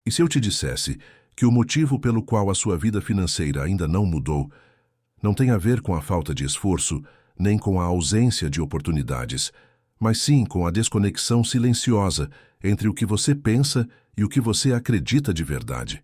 E se eu te dissesse que o motivo pelo qual a sua vida financeira ainda não mudou não tem a ver com a falta de esforço, nem com a ausência de oportunidades, mas sim com a desconexão silenciosa entre o que você pensa e o que você acredita de verdade?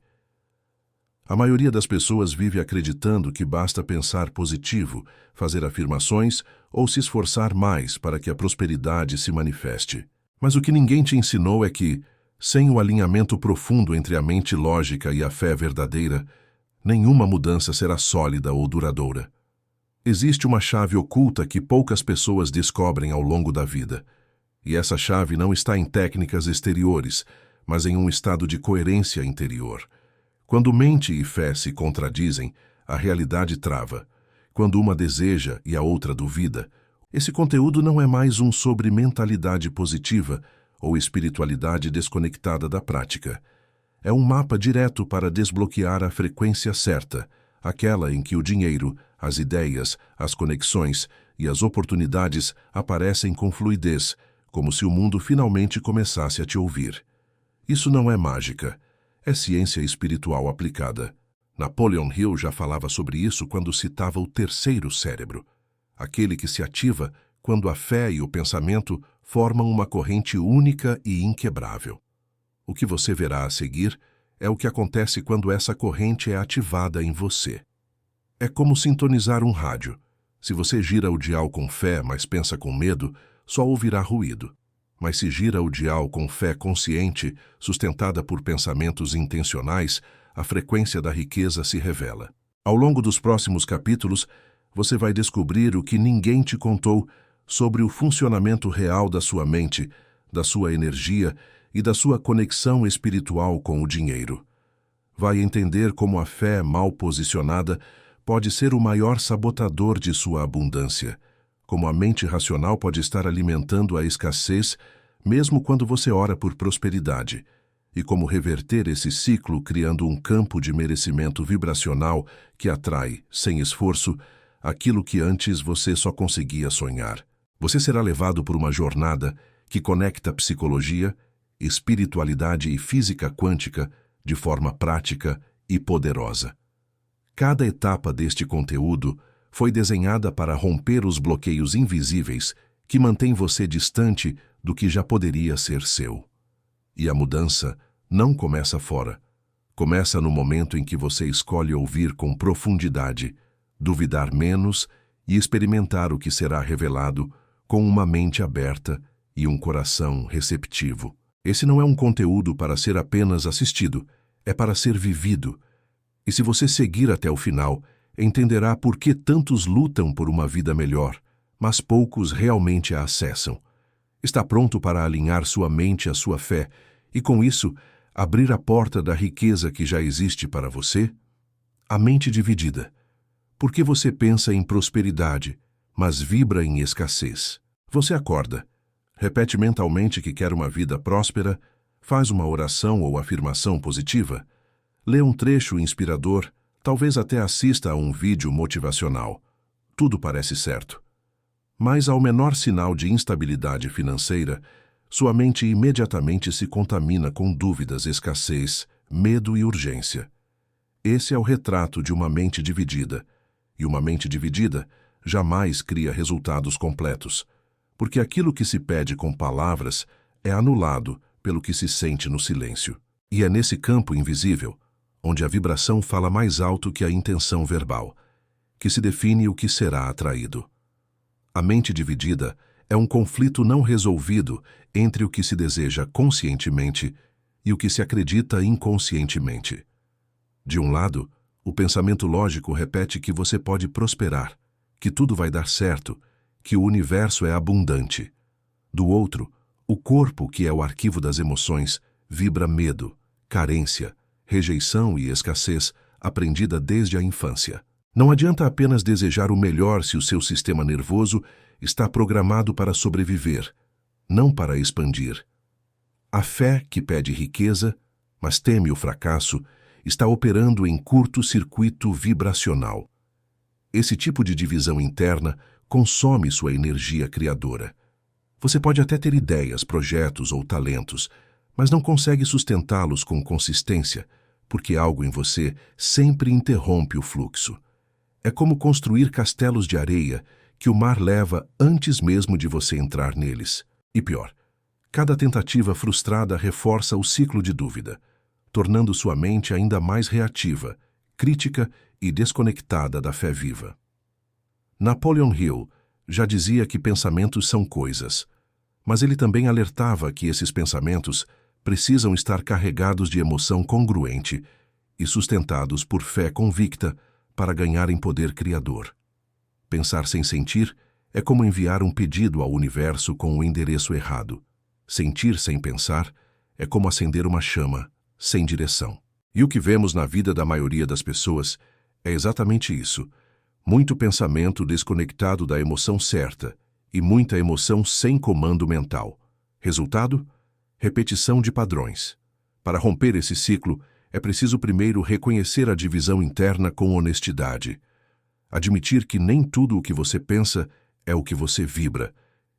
A maioria das pessoas vive acreditando que basta pensar positivo, fazer afirmações ou se esforçar mais para que a prosperidade se manifeste. Mas o que ninguém te ensinou é que, sem o alinhamento profundo entre a mente lógica e a fé verdadeira, nenhuma mudança será sólida ou duradoura. Existe uma chave oculta que poucas pessoas descobrem ao longo da vida. E essa chave não está em técnicas exteriores, mas em um estado de coerência interior. Quando mente e fé se contradizem, a realidade trava. Quando uma deseja e a outra duvida, esse conteúdo não é mais um sobre mentalidade positiva ou espiritualidade desconectada da prática. É um mapa direto para desbloquear a frequência certa, aquela em que o dinheiro, as ideias, as conexões e as oportunidades aparecem com fluidez, como se o mundo finalmente começasse a te ouvir. Isso não é mágica, é ciência espiritual aplicada. Napoleon Hill já falava sobre isso quando citava o terceiro cérebro, aquele que se ativa quando a fé e o pensamento formam uma corrente única e inquebrável. O que você verá a seguir é o que acontece quando essa corrente é ativada em você. É como sintonizar um rádio. Se você gira o dial com fé, mas pensa com medo, só ouvirá ruído. Mas se gira o dial com fé consciente, sustentada por pensamentos intencionais, a frequência da riqueza se revela. Ao longo dos próximos capítulos, você vai descobrir o que ninguém te contou sobre o funcionamento real da sua mente, da sua energia e da sua conexão espiritual com o dinheiro. Vai entender como a fé mal posicionada pode ser o maior sabotador de sua abundância, como a mente racional pode estar alimentando a escassez mesmo quando você ora por prosperidade, e como reverter esse ciclo criando um campo de merecimento vibracional que atrai, sem esforço, aquilo que antes você só conseguia sonhar. Você será levado por uma jornada que conecta psicologia, espiritualidade e física quântica de forma prática e poderosa. Cada etapa deste conteúdo foi desenhada para romper os bloqueios invisíveis que mantêm você distante do que já poderia ser seu. E a mudança não começa fora. Começa no momento em que você escolhe ouvir com profundidade, duvidar menos e experimentar o que será revelado com uma mente aberta e um coração receptivo. Esse não é um conteúdo para ser apenas assistido, é para ser vivido. E se você seguir até o final, entenderá por que tantos lutam por uma vida melhor, mas poucos realmente a acessam. Está pronto para alinhar sua mente à sua fé e, com isso, abrir a porta da riqueza que já existe para você? A mente dividida. Por que você pensa em prosperidade, mas vibra em escassez? Você acorda, repete mentalmente que quer uma vida próspera, faz uma oração ou afirmação positiva, lê um trecho inspirador, talvez até assista a um vídeo motivacional. Tudo parece certo. Mas ao menor sinal de instabilidade financeira, sua mente imediatamente se contamina com dúvidas, escassez, medo e urgência. Esse é o retrato de uma mente dividida. E uma mente dividida jamais cria resultados completos, porque aquilo que se pede com palavras é anulado pelo que se sente no silêncio. E é nesse campo invisível, onde a vibração fala mais alto que a intenção verbal, que se define o que será atraído. A mente dividida é um conflito não resolvido entre o que se deseja conscientemente e o que se acredita inconscientemente. De um lado, o pensamento lógico repete que você pode prosperar, que tudo vai dar certo, que o universo é abundante. Do outro, o corpo, que é o arquivo das emoções, vibra medo, carência, rejeição e escassez aprendida desde a infância. Não adianta apenas desejar o melhor se o seu sistema nervoso está programado para sobreviver, não para expandir. A fé, que pede riqueza, mas teme o fracasso, está operando em curto-circuito vibracional. Esse tipo de divisão interna consome sua energia criadora. Você pode até ter ideias, projetos ou talentos, mas não consegue sustentá-los com consistência, porque algo em você sempre interrompe o fluxo. É como construir castelos de areia que o mar leva antes mesmo de você entrar neles. E pior, cada tentativa frustrada reforça o ciclo de dúvida, tornando sua mente ainda mais reativa, crítica e desconectada da fé viva. Napoleon Hill já dizia que pensamentos são coisas, mas ele também alertava que esses pensamentos precisam estar carregados de emoção congruente e sustentados por fé convicta para ganharem poder criador. Pensar sem sentir é como enviar um pedido ao universo com o endereço errado. Sentir sem pensar é como acender uma chama sem direção. E o que vemos na vida da maioria das pessoas é exatamente isso: muito pensamento desconectado da emoção certa e muita emoção sem comando mental. Resultado? Repetição de padrões. Para romper esse ciclo, é preciso primeiro reconhecer a divisão interna com honestidade. Admitir que nem tudo o que você pensa é o que você vibra,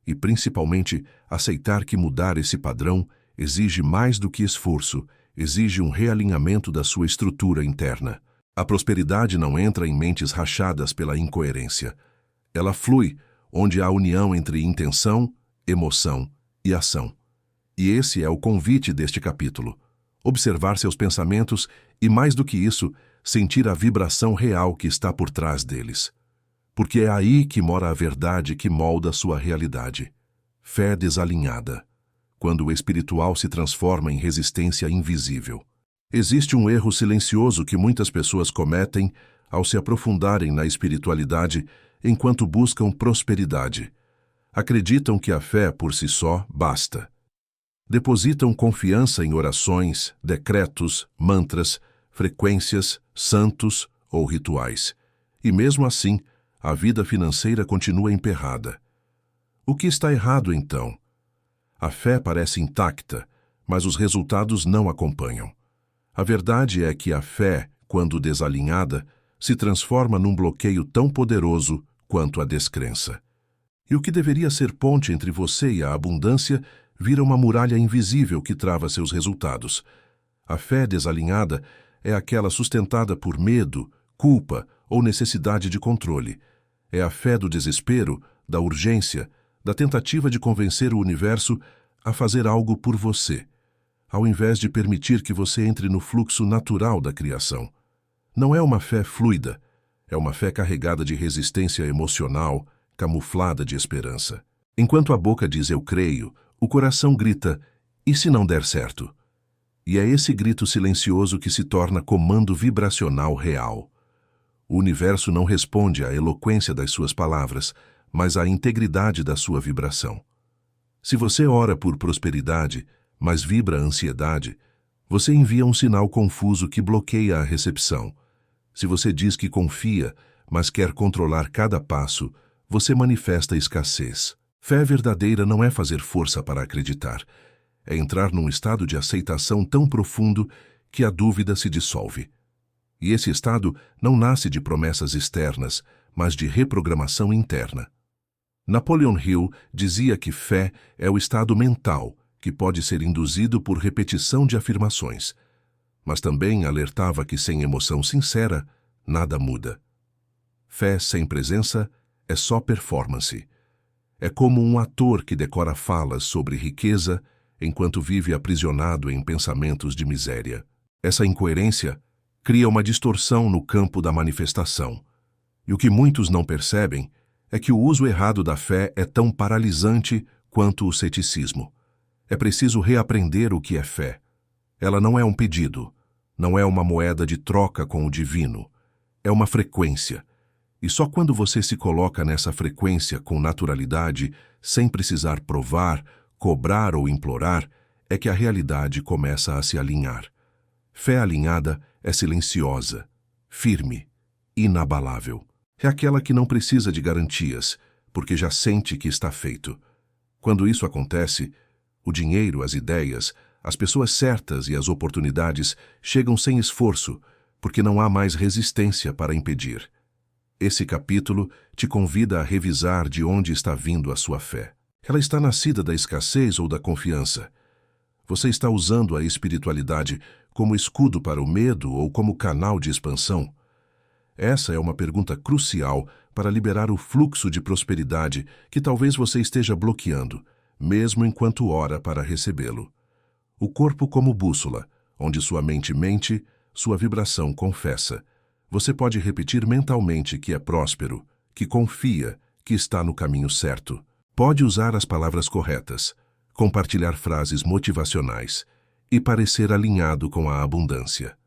e principalmente aceitar que mudar esse padrão exige mais do que esforço, exige um realinhamento da sua estrutura interna. A prosperidade não entra em mentes rachadas pela incoerência. Ela flui onde há união entre intenção, emoção e ação. E esse é o convite deste capítulo: observar seus pensamentos e, mais do que isso, sentir a vibração real que está por trás deles. Porque é aí que mora a verdade que molda sua realidade. Fé desalinhada, quando o espiritual se transforma em resistência invisível. Existe um erro silencioso que muitas pessoas cometem ao se aprofundarem na espiritualidade enquanto buscam prosperidade. Acreditam que a fé por si só basta. Depositam confiança em orações, decretos, mantras, frequências, santos ou rituais. E mesmo assim, a vida financeira continua emperrada. O que está errado então? A fé parece intacta, mas os resultados não acompanham. A verdade é que a fé, quando desalinhada, se transforma num bloqueio tão poderoso quanto a descrença. E o que deveria ser ponte entre você e a abundância vira uma muralha invisível que trava seus resultados. A fé desalinhada é aquela sustentada por medo, culpa ou necessidade de controle. É a fé do desespero, da urgência, da tentativa de convencer o universo a fazer algo por você, ao invés de permitir que você entre no fluxo natural da criação. Não é uma fé fluida, é uma fé carregada de resistência emocional, camuflada de esperança. Enquanto a boca diz "eu creio", o coração grita "e se não der certo?". E é esse grito silencioso que se torna comando vibracional real. O universo não responde à eloquência das suas palavras, mas à integridade da sua vibração. Se você ora por prosperidade, mas vibra ansiedade, você envia um sinal confuso que bloqueia a recepção. Se você diz que confia, mas quer controlar cada passo, você manifesta escassez. Fé verdadeira não é fazer força para acreditar. É entrar num estado de aceitação tão profundo que a dúvida se dissolve. E esse estado não nasce de promessas externas, mas de reprogramação interna. Napoleon Hill dizia que fé é o estado mental que pode ser induzido por repetição de afirmações, mas também alertava que sem emoção sincera, nada muda. Fé sem presença é só performance. É como um ator que decora falas sobre riqueza enquanto vive aprisionado em pensamentos de miséria. Essa incoerência cria uma distorção no campo da manifestação. E o que muitos não percebem é que o uso errado da fé é tão paralisante quanto o ceticismo. É preciso reaprender o que é fé. Ela não é um pedido, não é uma moeda de troca com o divino. É uma frequência. E só quando você se coloca nessa frequência com naturalidade, sem precisar provar, cobrar ou implorar, é que a realidade começa a se alinhar. Fé alinhada é silenciosa, firme, inabalável. É aquela que não precisa de garantias, porque já sente que está feito. Quando isso acontece, o dinheiro, as ideias, as pessoas certas e as oportunidades chegam sem esforço, porque não há mais resistência para impedir. Esse capítulo te convida a revisar de onde está vindo a sua fé. Ela está nascida da escassez ou da confiança? Você está usando a espiritualidade como escudo para o medo ou como canal de expansão? Essa é uma pergunta crucial para liberar o fluxo de prosperidade que talvez você esteja bloqueando, mesmo enquanto ora para recebê-lo. O corpo como bússola, onde sua mente mente, sua vibração confessa. Você pode repetir mentalmente que é próspero, que confia, que está no caminho certo. Pode usar as palavras corretas, compartilhar frases motivacionais e parecer alinhado com a abundância.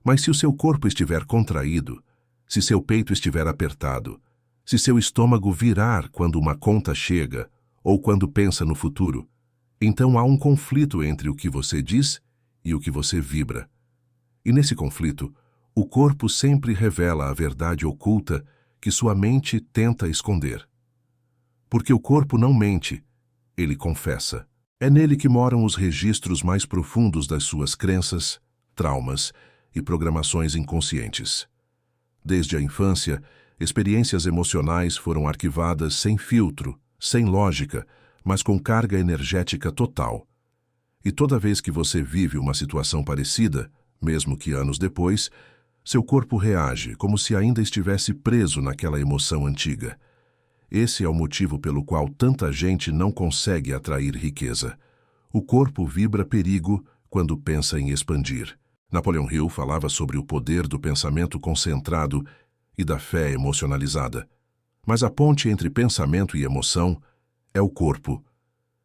Mas se o seu corpo estiver contraído, se seu peito estiver apertado, se seu estômago virar quando uma conta chega ou quando pensa no futuro, então há um conflito entre o que você diz e o que você vibra. E nesse conflito, o corpo sempre revela a verdade oculta que sua mente tenta esconder. Porque o corpo não mente, ele confessa. É nele que moram os registros mais profundos das suas crenças, traumas e programações inconscientes. Desde a infância, experiências emocionais foram arquivadas sem filtro, sem lógica, mas com carga energética total. E toda vez que você vive uma situação parecida, mesmo que anos depois, seu corpo reage como se ainda estivesse preso naquela emoção antiga. Esse é o motivo pelo qual tanta gente não consegue atrair riqueza. O corpo vibra perigo quando pensa em expandir. Napoleon Hill falava sobre o poder do pensamento concentrado e da fé emocionalizada. Mas a ponte entre pensamento e emoção é o corpo.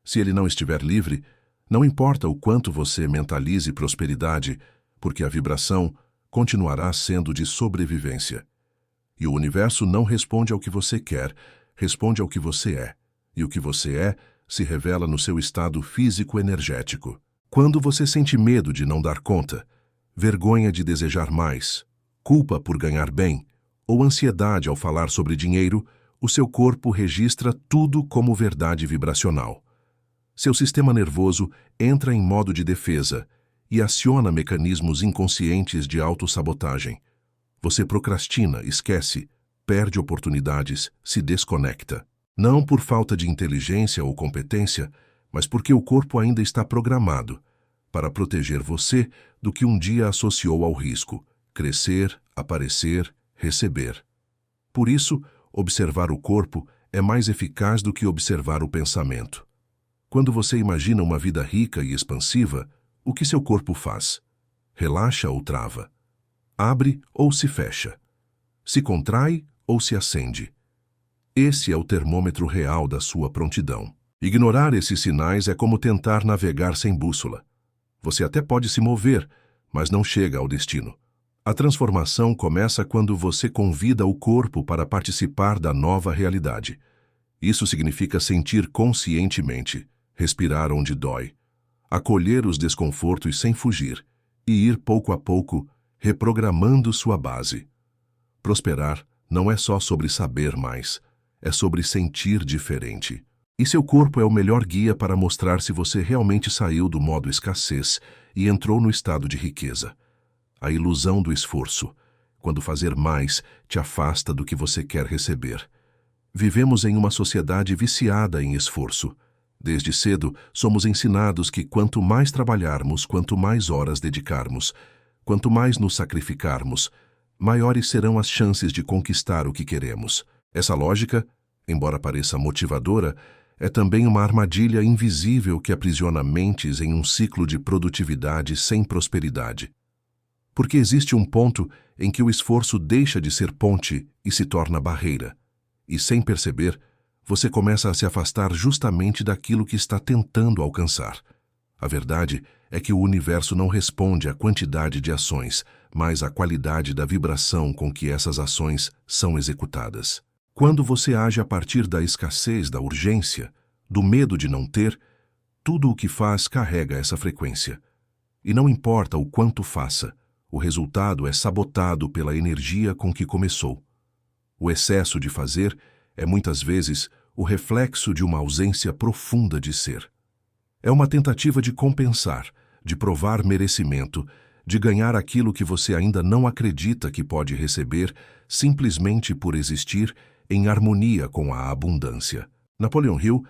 Se ele não estiver livre, não importa o quanto você mentalize prosperidade, porque a vibração continuará sendo de sobrevivência. E o universo não responde ao que você quer, responde ao que você é. E o que você é se revela no seu estado físico-energético. Quando você sente medo de não dar conta, vergonha de desejar mais, culpa por ganhar bem, ou ansiedade ao falar sobre dinheiro, o seu corpo registra tudo como verdade vibracional. Seu sistema nervoso entra em modo de defesa e aciona mecanismos inconscientes de autossabotagem. Você procrastina, esquece, perde oportunidades, se desconecta. Não por falta de inteligência ou competência, mas porque o corpo ainda está programado para proteger você do que um dia associou ao risco: crescer, aparecer, receber. Por isso, observar o corpo é mais eficaz do que observar o pensamento. Quando você imagina uma vida rica e expansiva, o que seu corpo faz? Relaxa ou trava? Abre ou se fecha? Se contrai ou se acende? Esse é o termômetro real da sua prontidão. Ignorar esses sinais é como tentar navegar sem bússola. Você até pode se mover, mas não chega ao destino. A transformação começa quando você convida o corpo para participar da nova realidade. Isso significa sentir conscientemente, respirar onde dói, acolher os desconfortos sem fugir e ir pouco a pouco reprogramando sua base. Prosperar não é só sobre saber mais, é sobre sentir diferente. E seu corpo é o melhor guia para mostrar se você realmente saiu do modo escassez e entrou no estado de riqueza. A ilusão do esforço, quando fazer mais te afasta do que você quer receber. Vivemos em uma sociedade viciada em esforço. Desde cedo, somos ensinados que quanto mais trabalharmos, quanto mais horas dedicarmos, quanto mais nos sacrificarmos, maiores serão as chances de conquistar o que queremos. Essa lógica, embora pareça motivadora, é também uma armadilha invisível que aprisiona mentes em um ciclo de produtividade sem prosperidade. Porque existe um ponto em que o esforço deixa de ser ponte e se torna barreira. E sem perceber, você começa a se afastar justamente daquilo que está tentando alcançar. A verdade é que o universo não responde à quantidade de ações, mas à qualidade da vibração com que essas ações são executadas. Quando você age a partir da escassez, da urgência, do medo de não ter, tudo o que faz carrega essa frequência. E não importa o quanto faça, o resultado é sabotado pela energia com que começou. O excesso de fazer é muitas vezes o reflexo de uma ausência profunda de ser. É uma tentativa de compensar, de provar merecimento, de ganhar aquilo que você ainda não acredita que pode receber simplesmente por existir em harmonia com a abundância. Napoleon Hill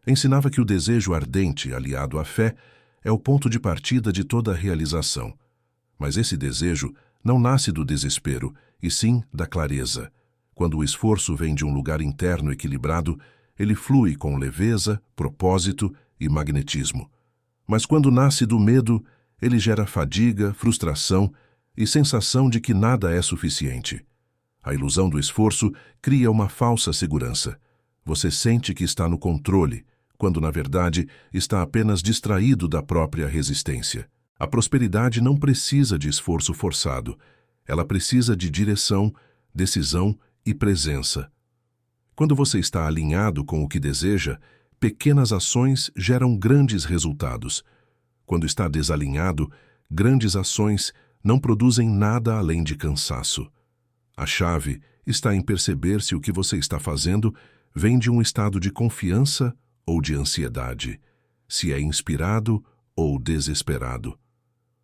ensinava que o desejo ardente, aliado à fé, é o ponto de partida de toda a realização. Mas esse desejo não nasce do desespero, e sim da clareza. Quando o esforço vem de um lugar interno equilibrado, ele flui com leveza, propósito e magnetismo. Mas quando nasce do medo, ele gera fadiga, frustração e sensação de que nada é suficiente. A ilusão do esforço cria uma falsa segurança. Você sente que está no controle, quando na verdade está apenas distraído da própria resistência. A prosperidade não precisa de esforço forçado. Ela precisa de direção, decisão e presença. Quando você está alinhado com o que deseja, pequenas ações geram grandes resultados. Quando está desalinhado, grandes ações não produzem nada além de cansaço. A chave está em perceber se o que você está fazendo vem de um estado de confiança ou de ansiedade, se é inspirado ou desesperado.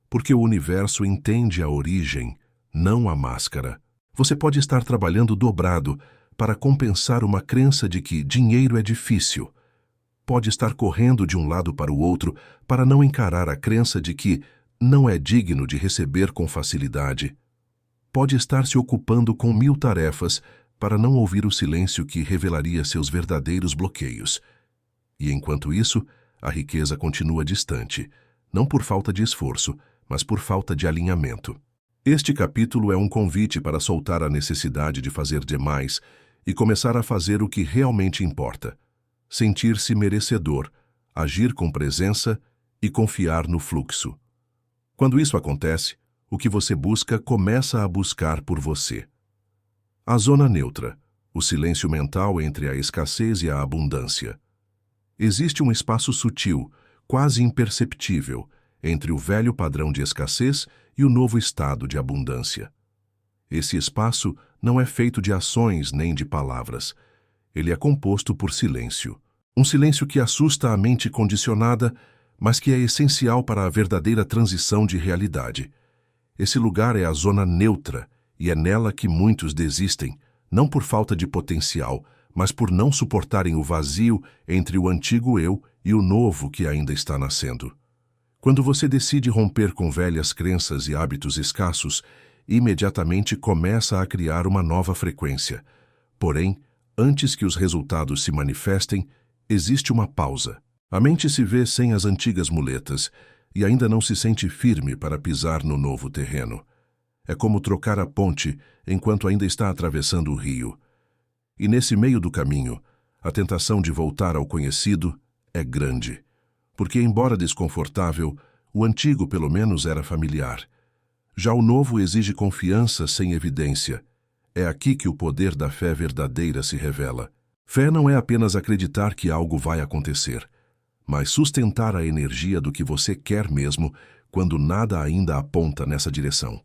Porque o universo entende a origem, não a máscara. Você pode estar trabalhando dobrado para compensar uma crença de que dinheiro é difícil. Pode estar correndo de um lado para o outro para não encarar a crença de que não é digno de receber com facilidade. Pode estar se ocupando com 1000 tarefas para não ouvir o silêncio que revelaria seus verdadeiros bloqueios. E enquanto isso, a riqueza continua distante, não por falta de esforço, mas por falta de alinhamento. Este capítulo é um convite para soltar a necessidade de fazer demais e começar a fazer o que realmente importa. Sentir-se merecedor, agir com presença e confiar no fluxo. Quando isso acontece, o que você busca começa a buscar por você. A zona neutra, o silêncio mental entre a escassez e a abundância. Existe um espaço sutil, quase imperceptível, entre o velho padrão de escassez e o novo estado de abundância. Esse espaço não é feito de ações nem de palavras. Ele é composto por silêncio. Um silêncio que assusta a mente condicionada, mas que é essencial para a verdadeira transição de realidade. Esse lugar é a zona neutra, e é nela que muitos desistem, não por falta de potencial, mas por não suportarem o vazio entre o antigo eu e o novo que ainda está nascendo. Quando você decide romper com velhas crenças e hábitos escassos, imediatamente começa a criar uma nova frequência. Porém, antes que os resultados se manifestem, existe uma pausa. A mente se vê sem as antigas muletas e ainda não se sente firme para pisar no novo terreno. É como trocar a ponte enquanto ainda está atravessando o rio. E nesse meio do caminho, a tentação de voltar ao conhecido é grande. Porque, embora desconfortável, o antigo pelo menos era familiar. Já o novo exige confiança sem evidência. É aqui que o poder da fé verdadeira se revela. Fé não é apenas acreditar que algo vai acontecer, mas sustentar a energia do que você quer mesmo quando nada ainda aponta nessa direção.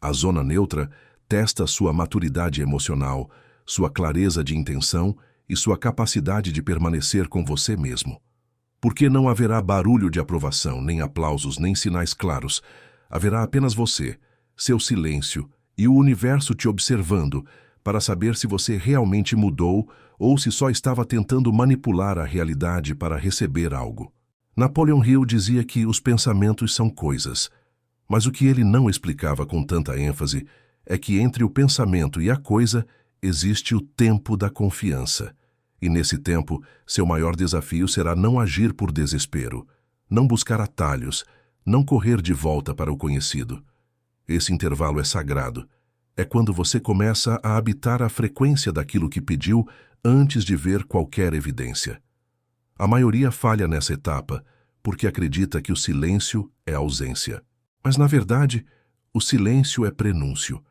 A zona neutra testa sua maturidade emocional, sua clareza de intenção e sua capacidade de permanecer com você mesmo. Porque não haverá barulho de aprovação, nem aplausos, nem sinais claros. Haverá apenas você, seu silêncio e o universo te observando para saber se você realmente mudou ou se só estava tentando manipular a realidade para receber algo. Napoleon Hill dizia que os pensamentos são coisas, mas o que ele não explicava com tanta ênfase é que entre o pensamento e a coisa existe o tempo da confiança. E nesse tempo, seu maior desafio será não agir por desespero, não buscar atalhos, não correr de volta para o conhecido. Esse intervalo é sagrado. É quando você começa a habitar a frequência daquilo que pediu antes de ver qualquer evidência. A maioria falha nessa etapa porque acredita que o silêncio é ausência. Mas, na verdade, o silêncio é prenúncio.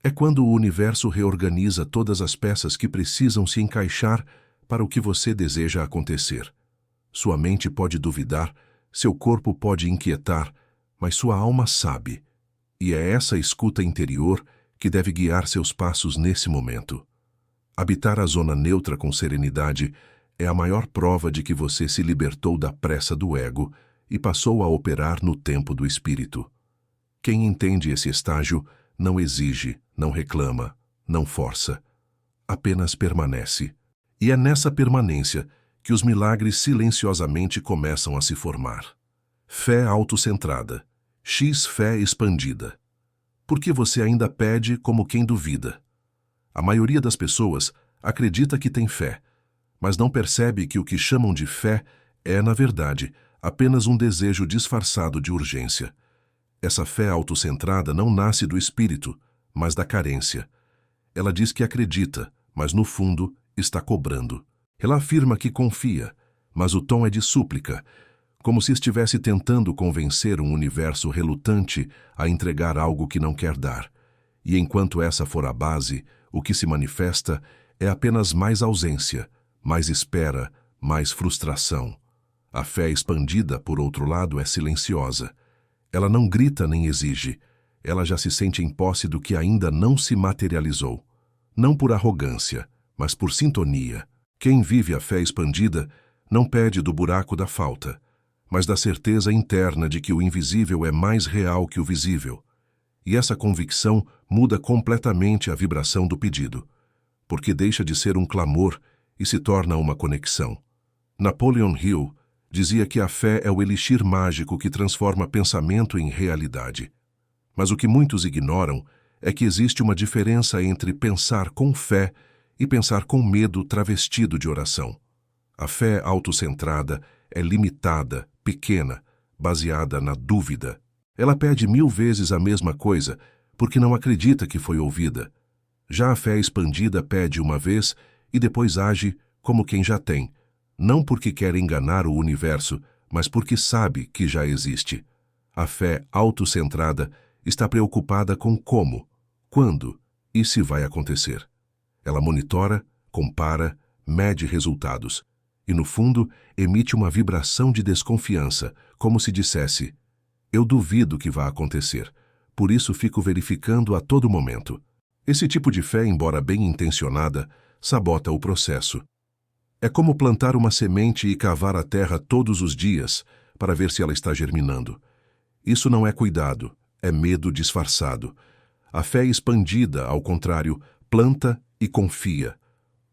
É quando o universo reorganiza todas as peças que precisam se encaixar para o que você deseja acontecer. Sua mente pode duvidar, seu corpo pode inquietar, mas sua alma sabe. E é essa escuta interior que deve guiar seus passos nesse momento. Habitar a zona neutra com serenidade é a maior prova de que você se libertou da pressa do ego e passou a operar no tempo do espírito. Quem entende esse estágio não exige, não reclama, não força. Apenas permanece. E é nessa permanência que os milagres silenciosamente começam a se formar. Fé autocentrada. X fé expandida. Por que você ainda pede como quem duvida? A maioria das pessoas acredita que tem fé, mas não percebe que o que chamam de fé é, na verdade, apenas um desejo disfarçado de urgência. Essa fé autocentrada não nasce do espírito, mas da carência. Ela diz que acredita, mas no fundo está cobrando. Ela afirma que confia, mas o tom é de súplica, como se estivesse tentando convencer um universo relutante a entregar algo que não quer dar. E enquanto essa for a base, o que se manifesta é apenas mais ausência, mais espera, mais frustração. A fé expandida, por outro lado, é silenciosa. Ela não grita nem exige. Ela já se sente em posse do que ainda não se materializou. Não por arrogância, mas por sintonia. Quem vive a fé expandida não pede do buraco da falta, mas da certeza interna de que o invisível é mais real que o visível. E essa convicção muda completamente a vibração do pedido, porque deixa de ser um clamor e se torna uma conexão. Napoleon Hill dizia que a fé é o elixir mágico que transforma pensamento em realidade. Mas o que muitos ignoram é que existe uma diferença entre pensar com fé e pensar com medo travestido de oração. A fé autocentrada é limitada, pequena, baseada na dúvida. Ela pede 1000 vezes a mesma coisa porque não acredita que foi ouvida. Já a fé expandida pede uma vez e depois age como quem já tem, não porque quer enganar o universo, mas porque sabe que já existe. A fé autocentrada está preocupada com como, quando e se vai acontecer. Ela monitora, compara, mede resultados e, no fundo, emite uma vibração de desconfiança, como se dissesse: eu duvido que vá acontecer, por isso fico verificando a todo momento. Esse tipo de fé, embora bem intencionada, sabota o processo. É como plantar uma semente e cavar a terra todos os dias para ver se ela está germinando. Isso não é cuidado, é medo disfarçado. A fé expandida, ao contrário, planta e confia.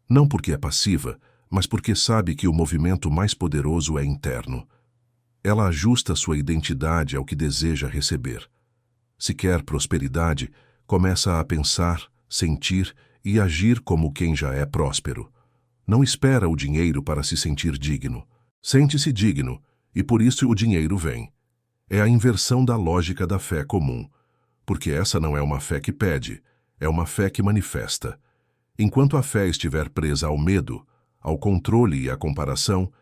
Não porque é passiva, mas porque sabe que o movimento mais poderoso é interno. Ela ajusta sua identidade ao que deseja receber. Se quer prosperidade, começa a pensar, sentir e agir como quem já é próspero. Não espera o dinheiro para se sentir digno. Sente-se digno, e por isso o dinheiro vem. É a inversão da lógica da fé comum, porque essa não é uma fé que pede, é uma fé que manifesta. Enquanto a fé estiver presa ao medo, ao controle e à comparação,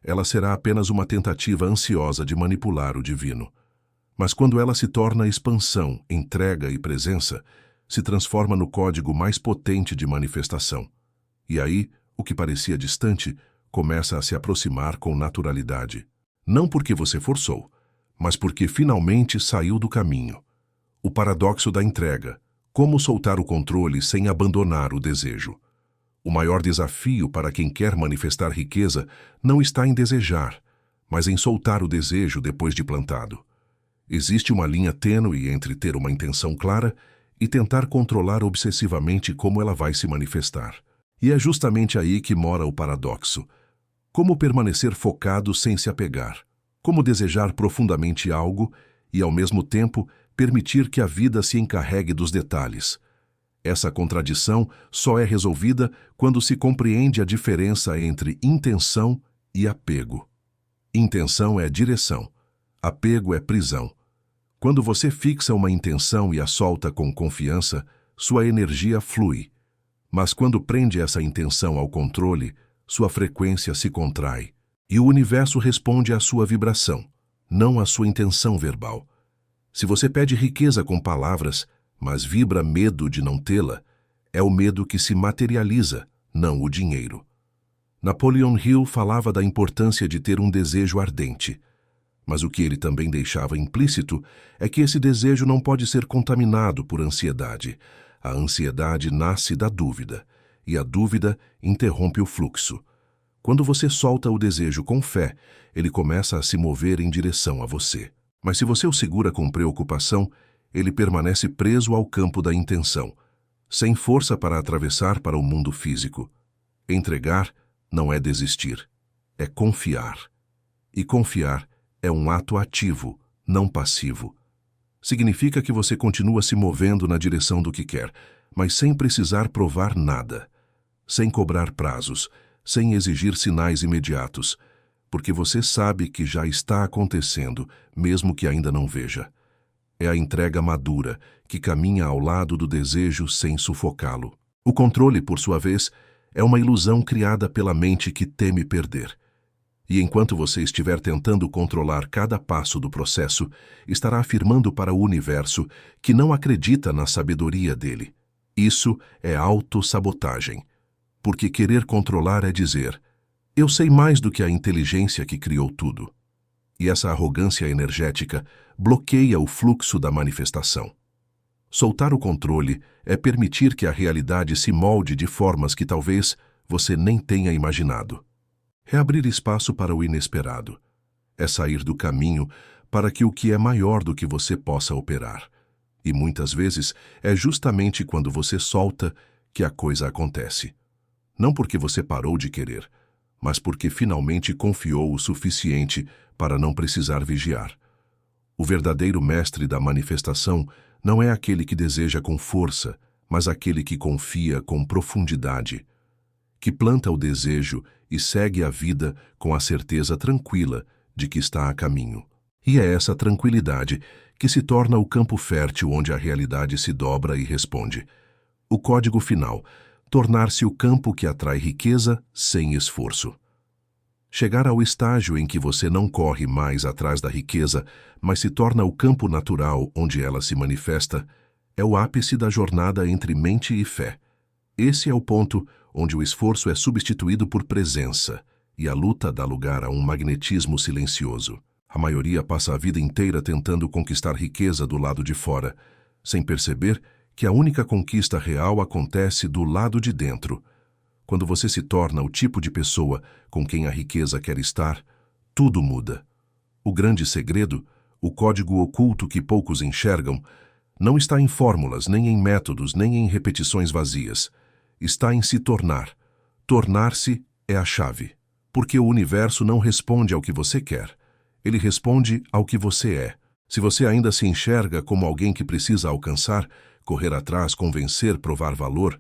ela será apenas uma tentativa ansiosa de manipular o divino. Mas quando ela se torna expansão, entrega e presença, se transforma no código mais potente de manifestação. E aí, o que parecia distante começa a se aproximar com naturalidade. Não porque você forçou, mas porque finalmente saiu do caminho. O paradoxo da entrega. Como soltar o controle sem abandonar o desejo? O maior desafio para quem quer manifestar riqueza não está em desejar, mas em soltar o desejo depois de plantado. Existe uma linha tênue entre ter uma intenção clara e tentar controlar obsessivamente como ela vai se manifestar. E é justamente aí que mora o paradoxo. Como permanecer focado sem se apegar? Como desejar profundamente algo e, ao mesmo tempo, permitir que a vida se encarregue dos detalhes? Essa contradição só é resolvida quando se compreende a diferença entre intenção e apego. Intenção é direção, apego é prisão. Quando você fixa uma intenção e a solta com confiança, sua energia flui. Mas quando prende essa intenção ao controle, sua frequência se contrai. E o universo responde à sua vibração, não à sua intenção verbal. Se você pede riqueza com palavras, mas vibra medo de não tê-la, é o medo que se materializa, não o dinheiro. Napoleon Hill falava da importância de ter um desejo ardente, mas o que ele também deixava implícito é que esse desejo não pode ser contaminado por ansiedade. A ansiedade nasce da dúvida, e a dúvida interrompe o fluxo. Quando você solta o desejo com fé, ele começa a se mover em direção a você. Mas se você o segura com preocupação, ele permanece preso ao campo da intenção, sem força para atravessar para o mundo físico. Entregar não é desistir, é confiar. E confiar é um ato ativo, não passivo. Significa que você continua se movendo na direção do que quer, mas sem precisar provar nada, sem cobrar prazos, sem exigir sinais imediatos, porque você sabe que já está acontecendo, mesmo que ainda não veja. É a entrega madura, que caminha ao lado do desejo sem sufocá-lo. O controle, por sua vez, é uma ilusão criada pela mente que teme perder. E enquanto você estiver tentando controlar cada passo do processo, estará afirmando para o universo que não acredita na sabedoria dele. Isso é autossabotagem, porque querer controlar é dizer: eu sei mais do que a inteligência que criou tudo. E essa arrogância energética bloqueia o fluxo da manifestação. Soltar o controle é permitir que a realidade se molde de formas que talvez você nem tenha imaginado. É abrir espaço para o inesperado. É sair do caminho para que o que é maior do que você possa operar. E muitas vezes é justamente quando você solta que a coisa acontece. Não porque você parou de querer, mas porque finalmente confiou o suficiente para não precisar vigiar. O verdadeiro mestre da manifestação não é aquele que deseja com força, mas aquele que confia com profundidade, que planta o desejo e segue a vida com a certeza tranquila de que está a caminho. E é essa tranquilidade que se torna o campo fértil onde a realidade se dobra e responde. O código final: tornar-se o campo que atrai riqueza sem esforço. Chegar ao estágio em que você não corre mais atrás da riqueza, mas se torna o campo natural onde ela se manifesta, é o ápice da jornada entre mente e fé. Esse é o ponto onde o esforço é substituído por presença e a luta dá lugar a um magnetismo silencioso. A maioria passa a vida inteira tentando conquistar riqueza do lado de fora, sem perceber que a única conquista real acontece do lado de dentro. Quando você se torna o tipo de pessoa com quem a riqueza quer estar, tudo muda. O grande segredo, o código oculto que poucos enxergam, não está em fórmulas, nem em métodos, nem em repetições vazias. Está em se tornar. Tornar-se é a chave. Porque o universo não responde ao que você quer. Ele responde ao que você é. Se você ainda se enxerga como alguém que precisa alcançar, correr atrás, convencer, provar valor,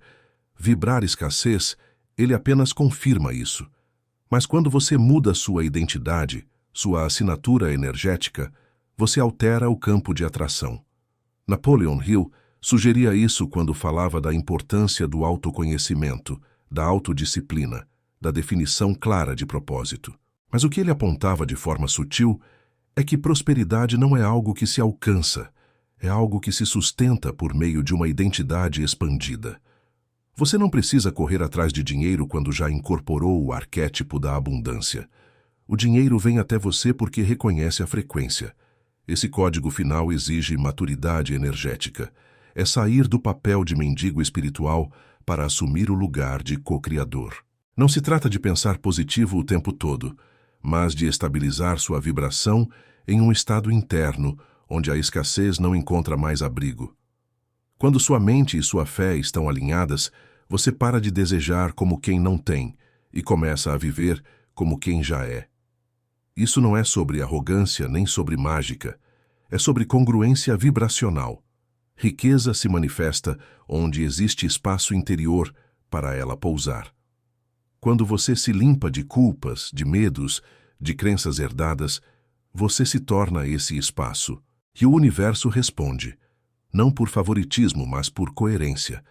vibrar escassez, ele apenas confirma isso. Mas quando você muda sua identidade, sua assinatura energética, você altera o campo de atração. Napoleon Hill sugeria isso quando falava da importância do autoconhecimento, da autodisciplina, da definição clara de propósito. Mas o que ele apontava de forma sutil é que prosperidade não é algo que se alcança, é algo que se sustenta por meio de uma identidade expandida. Você não precisa correr atrás de dinheiro quando já incorporou o arquétipo da abundância. O dinheiro vem até você porque reconhece a frequência. Esse código final exige maturidade energética. É sair do papel de mendigo espiritual para assumir o lugar de co-criador. Não se trata de pensar positivo o tempo todo, mas de estabilizar sua vibração em um estado interno, onde a escassez não encontra mais abrigo. Quando sua mente e sua fé estão alinhadas, você para de desejar como quem não tem e começa a viver como quem já é. Isso não é sobre arrogância nem sobre mágica, é sobre congruência vibracional. Riqueza se manifesta onde existe espaço interior para ela pousar. Quando você se limpa de culpas, de medos, de crenças herdadas, você se torna esse espaço. E o universo responde, não por favoritismo, mas por coerência.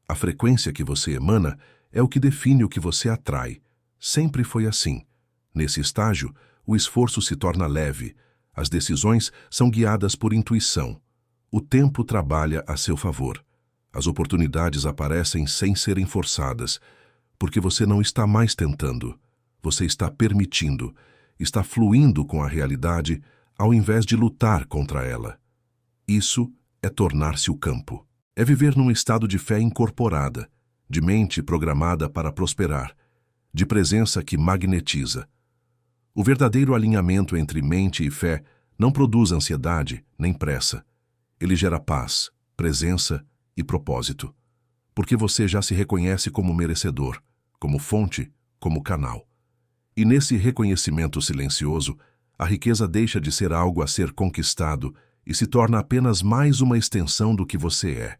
A frequência que você emana é o que define o que você atrai. Sempre foi assim. Nesse estágio, o esforço se torna leve, as decisões são guiadas por intuição. O tempo trabalha a seu favor. As oportunidades aparecem sem serem forçadas, porque você não está mais tentando. Você está permitindo, está fluindo com a realidade ao invés de lutar contra ela. Isso é tornar-se o campo. É viver num estado de fé incorporada, de mente programada para prosperar, de presença que magnetiza. O verdadeiro alinhamento entre mente e fé não produz ansiedade nem pressa. Ele gera paz, presença e propósito. Porque você já se reconhece como merecedor, como fonte, como canal. E nesse reconhecimento silencioso, a riqueza deixa de ser algo a ser conquistado e se torna apenas mais uma extensão do que você é.